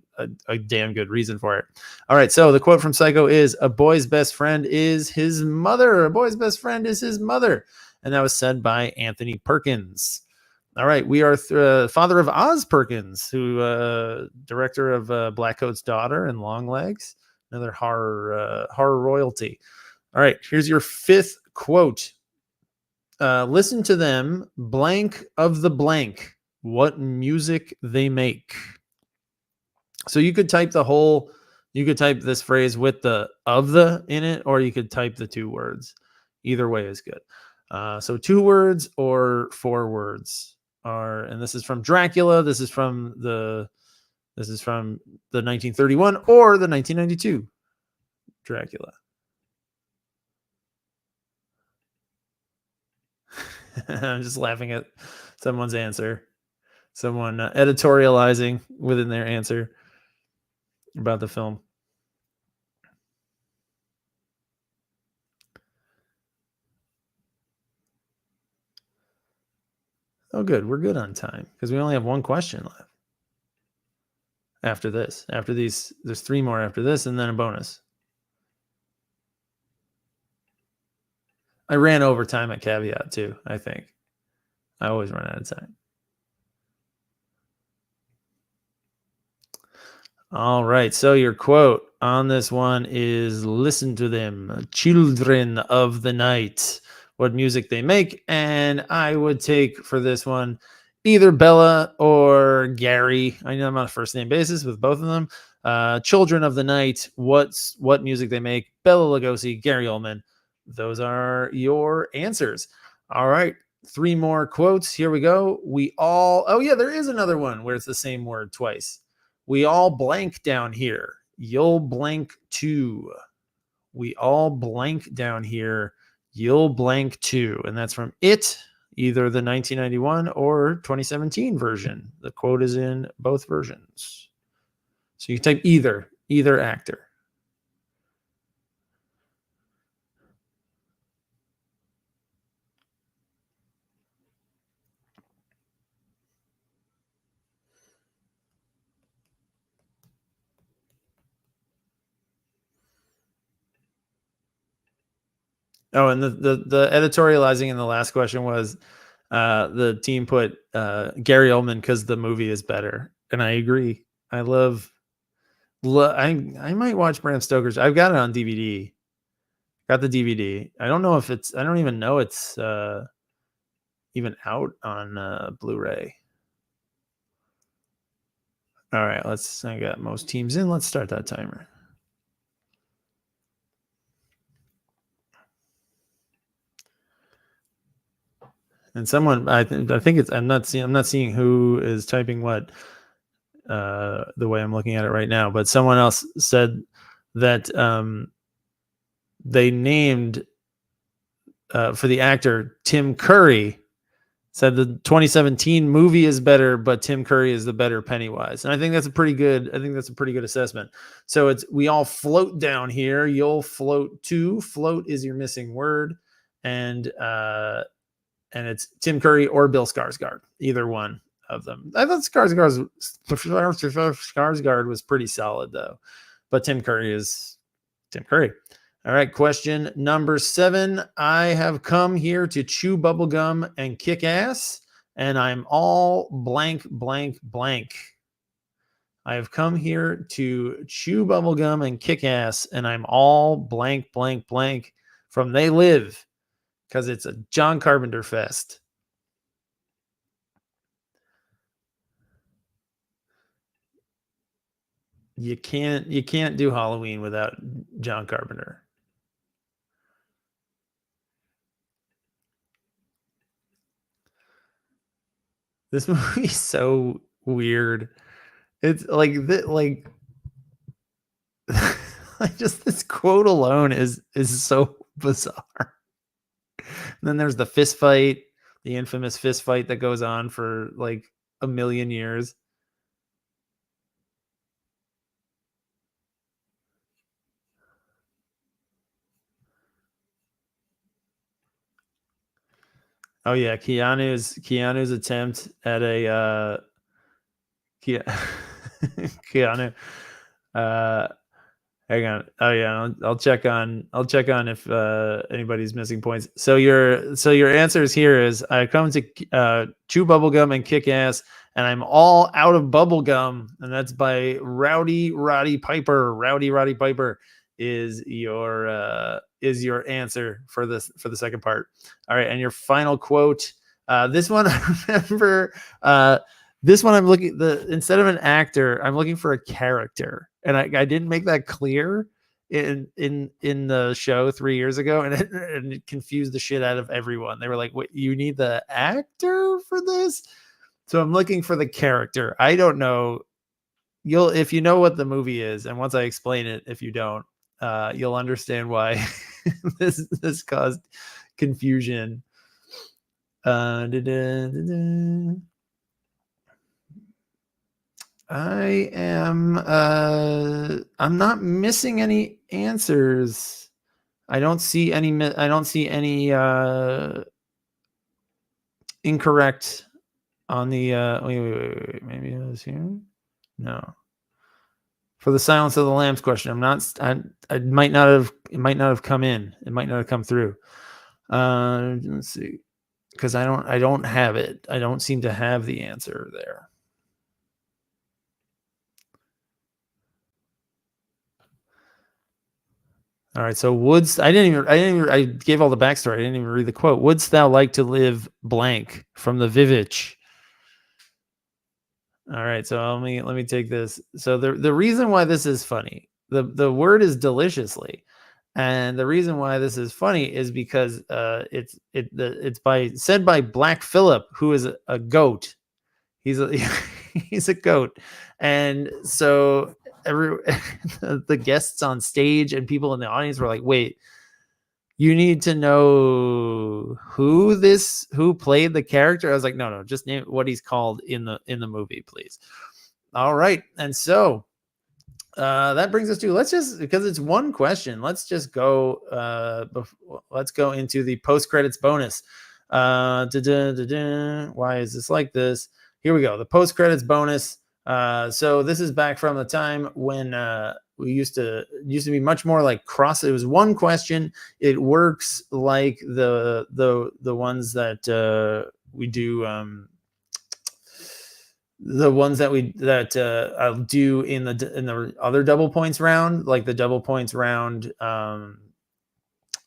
damn good reason for it. All right, so the quote from Psycho is a boy's best friend is his mother. A boy's best friend is his mother, and that was said by Anthony Perkins. All right, we are father of Oz Perkins, who director of Blackcoat's Daughter and Longlegs, another horror royalty. All right, here's your fifth quote. Listen to them, blank of the blank, what music they make. So you could type this phrase with the of the in it, or you could type the 2 words. Either way is good. So 2 words or 4 words are, and this is from Dracula. This is from the 1931 or the 1992 Dracula. I'm just laughing at someone's answer. Someone editorializing within their answer about the film. Oh, good. We're good on time because we only have 1 question left. After this, after these, there's 3 more after this, and then a bonus. I ran over time at Caveat too, I think. I always run out of time. All right. So your quote on this one is, listen to them, children of the night, what music they make. And I would take for this one either Bella or Gary. I know I'm on a first name basis with both of them. Children of the Night, what music they make, Bella Lugosi, Gary Oldman. Those are your answers. All right. 3 more quotes. Here we go. Oh yeah, there is another one where it's the same word twice. We all blank down here. You'll blank too. We all blank down here. You'll blank too. And that's from It, either the 1991 or 2017 version. The quote is in both versions. So you type either actor. Oh, and the editorializing in the last question was the team put Gary Oldman because the movie is better, and I agree. I might watch Bram Stoker's. I've got it on DVD. Got the DVD. I don't even know it's even out on Blu-ray. All right, I got most teams in. Let's start that timer. And someone, I think it's, I'm not seeing who is typing what the way I'm looking at it right now, but someone else said that they named for the actor Tim Curry, said the 2017 movie is better, but Tim Curry is the better Pennywise. And I think that's a pretty good assessment. So it's, we all float down here. You'll float too. Float is your missing word. And it's Tim Curry or Bill Skarsgård, either one of them. I thought Skarsgård was pretty solid though, but Tim Curry is Tim Curry. All right, question number 7. I have come here to chew bubblegum and kick ass, and I'm all blank, blank, blank. I have come here to chew bubblegum and kick ass, and I'm all blank, blank, blank from They Live, because it's a John Carpenter fest. You can't do Halloween without John Carpenter. This movie is so weird. It's like just this quote alone is so bizarre. And then there's the fist fight, the infamous fist fight that goes on for like a million years. Oh yeah, Keanu's attempt at a Keanu Hang on. Oh yeah, I'll check on if anybody's missing points. So your answers here is I come to chew bubblegum and kick ass, and I'm all out of bubblegum, and that's by Rowdy Roddy Piper. Rowdy Roddy Piper is your answer for the second part. All right, and your final quote. This one I remember. This one I'm looking instead of an actor, I'm looking for a character, and I didn't make that clear in the show 3 years ago, and it confused the shit out of everyone. They were like, "Wait, you need the actor for this?" So I'm looking for the character. I don't know. If you know what the movie is, and once I explain it, if you don't, you'll understand why this caused confusion. I'm not missing any answers. I don't see any incorrect on the wait, maybe it was here. No. For the Silence of the Lambs question, it might not have come in. It might not have come through. Let's see. Because I don't have it. I don't seem to have the answer there. All right, so I gave all the backstory. I didn't even read the quote. Wouldst thou like to live blank from the Vivitch? All right, so let me take this. So the reason why this is funny, the word is deliciously, and the reason why this is funny is because it's said by Black Phillip, who is a goat. He's a goat, and so the guests on stage and people in the audience were like, "Wait, you need to know who played the character?" I was like, "No, just name what he's called in the movie, please." All right, and so that brings us to because it's one question. Let's just go. Let's go into the post-credits bonus. Why is this like this? Here we go. The post-credits bonus. So this is back from the time when we used to be much more like cross. It was one question. It works like the ones that we do. The ones that I'll do in the other double points round, like the double points round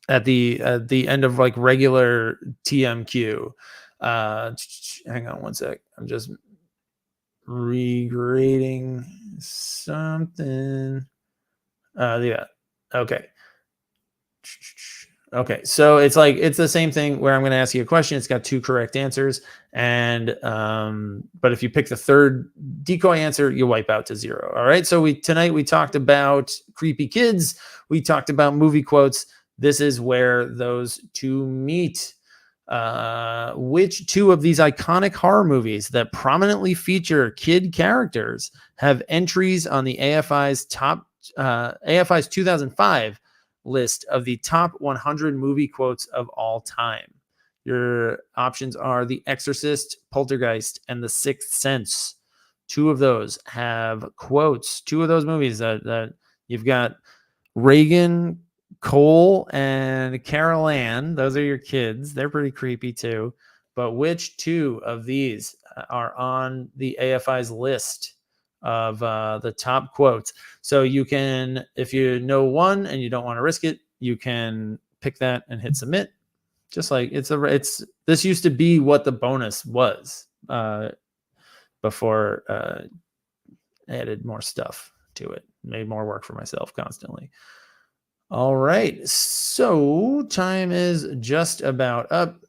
at the end of like regular TMQ. Hang on one sec. I'm just regrading something. Yeah. Okay. Okay. So it's the same thing where I'm going to ask you a question. It's got two correct answers. And, but if you pick the third decoy answer, you wipe out to 0. All right. So tonight we talked about creepy kids. We talked about movie quotes. This is where those two meet. Which two of these iconic horror movies that prominently feature kid characters have entries on the AFI's 2005 list of the top 100 movie quotes of all time? Your options are The Exorcist, Poltergeist, and The Sixth Sense. Two of those have quotes. Two of those movies that you've got Reagan, Cole, and Carol Ann. Those are your kids. They're pretty creepy too. But which two of these are on the AFI's list of the top quotes? So you can, if you know one and you don't want to risk it, you can pick that and hit submit. Just like this used to be what the bonus was before I added more stuff to it, made more work for myself constantly. All right, so time is just about up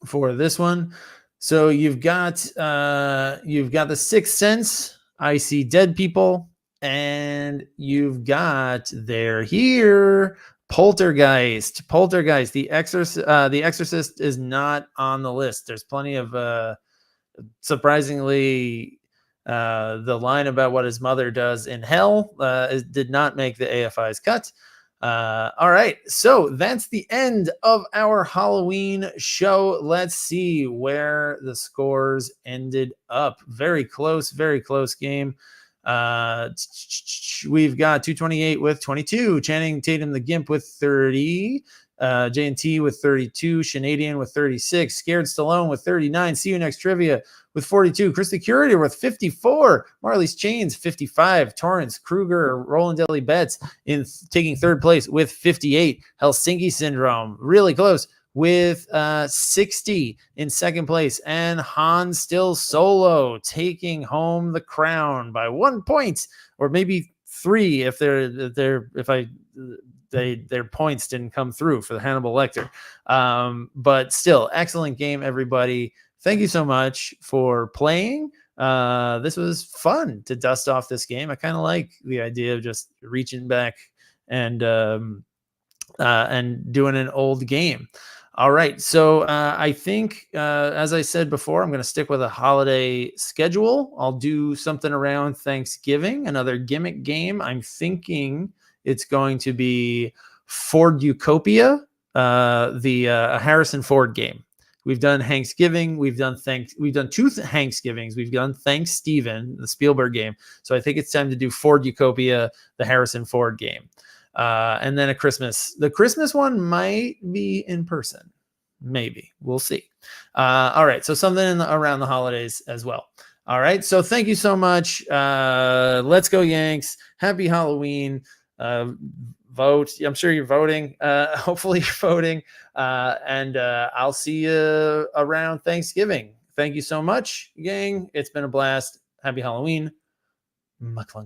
for this one. So you've got The Sixth Sense, I See Dead People, and you've got They're Here, Poltergeist. The Exorcist is not on the list. There's plenty of surprisingly the line about what his mother does in hell did not make the AFI's cut. All right, so that's the end of our Halloween show. Let's see where the scores ended up. Very close game. We've got 228 with 22. Channing Tatum the Gimp with 30. J&T with 32. Shanadian with 36. Scared Stallone with 39. See You Next Trivia with 42. Chris the Curator with 54. Marley's Chains 55. Torrance Kruger, Roland Deli Betts taking third place with 58. Helsinki Syndrome really close with 60 in second place, and Han Still Solo taking home the crown by 1 point, or maybe 3 if their points didn't come through for the Hannibal Lecter. But still, excellent game, everybody. Thank you so much for playing. This was fun to dust off this game. I kind of like the idea of just reaching back and doing an old game. All right, so I think, as I said before, I'm going to stick with a holiday schedule. I'll do something around Thanksgiving, another gimmick game. I'm thinking it's going to be Ford Utopia, the Harrison Ford game. We've done Thanksgiving. We've done 2 Thanksgivings. We've done Thanks Steven, the Spielberg game. So I think it's time to do Ford Utopia, the Harrison Ford game. And then a Christmas. The Christmas one might be in person. Maybe. We'll see. All right. So something around the holidays as well. All right. So thank you so much. Let's go Yanks. Happy Halloween. Vote. I'm sure you're voting. Hopefully you're voting. And I'll see you around Thanksgiving. Thank you so much, gang. It's been a blast. Happy Halloween. McClung.